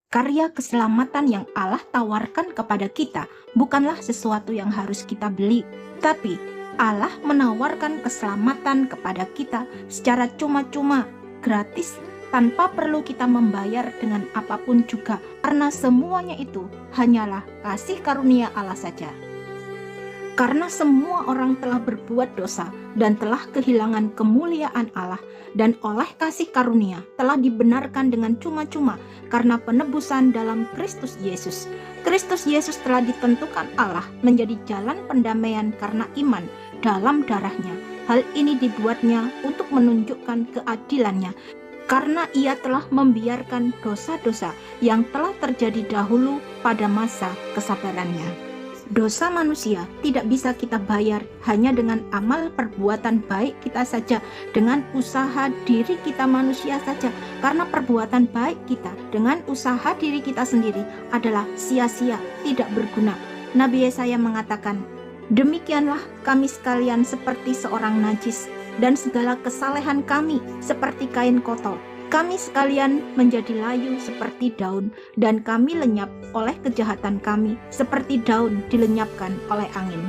Karya keselamatan yang Allah tawarkan kepada kita bukanlah sesuatu yang harus kita beli, tapi Allah menawarkan keselamatan kepada kita secara cuma-cuma, gratis, tanpa perlu kita membayar dengan apapun juga, karena semuanya itu hanyalah kasih karunia Allah saja. Karena semua orang telah berbuat dosa dan telah kehilangan kemuliaan Allah, dan oleh kasih karunia telah dibenarkan dengan cuma-cuma karena penebusan dalam Kristus Yesus. Kristus Yesus telah ditentukan Allah menjadi jalan pendamaian karena iman dalam darahnya. Hal ini dibuatnya untuk menunjukkan keadilannya, karena ia telah membiarkan dosa-dosa yang telah terjadi dahulu pada masa kesabarannya. Dosa manusia tidak bisa kita bayar hanya dengan amal perbuatan baik kita saja, dengan usaha diri kita manusia saja, karena perbuatan baik kita dengan usaha diri kita sendiri adalah sia-sia, tidak berguna. Nabi Yesaya mengatakan, "Demikianlah kami sekalian seperti seorang najis, dan segala kesalehan kami seperti kain kotor. Kami sekalian menjadi layu seperti daun, dan kami lenyap oleh kejahatan kami, seperti daun dilenyapkan oleh angin."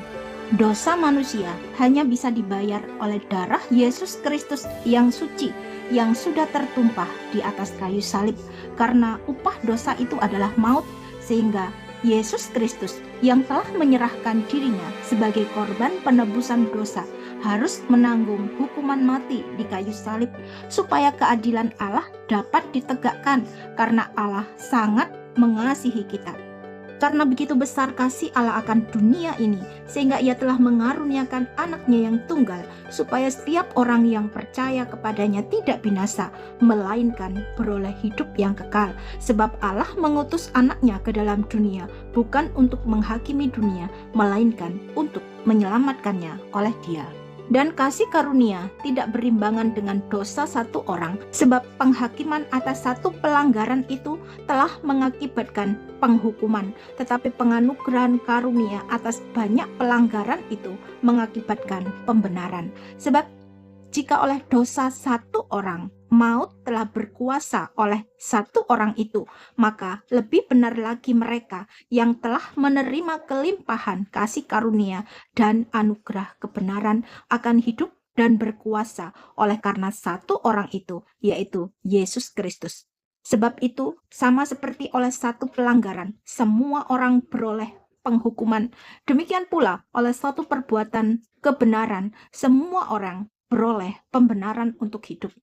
Dosa manusia hanya bisa dibayar oleh darah Yesus Kristus yang suci, yang sudah tertumpah di atas kayu salib, karena upah dosa itu adalah maut, sehingga Yesus Kristus yang telah menyerahkan dirinya sebagai korban penebusan dosa harus menanggung hukuman mati di kayu salib, supaya keadilan Allah dapat ditegakkan, karena Allah sangat mengasihi kita. Karena begitu besar kasih Allah akan dunia ini, sehingga ia telah mengaruniakan anaknya yang tunggal, supaya setiap orang yang percaya kepadanya tidak binasa, melainkan beroleh hidup yang kekal. Sebab Allah mengutus anaknya ke dalam dunia, bukan untuk menghakimi dunia, melainkan untuk menyelamatkannya oleh Dia. Dan kasih karunia tidak berimbangan dengan dosa satu orang, sebab penghakiman atas satu pelanggaran itu telah mengakibatkan penghukuman, tetapi penganugerahan karunia atas banyak pelanggaran itu mengakibatkan pembenaran. Sebab jika oleh dosa satu orang maut telah berkuasa oleh satu orang itu, maka lebih benar lagi mereka yang telah menerima kelimpahan kasih karunia dan anugerah kebenaran akan hidup dan berkuasa oleh karena satu orang itu, yaitu Yesus Kristus. Sebab itu, sama seperti oleh satu pelanggaran, semua orang beroleh penghukuman. Demikian pula oleh satu perbuatan kebenaran, semua orang beroleh pembenaran untuk hidup.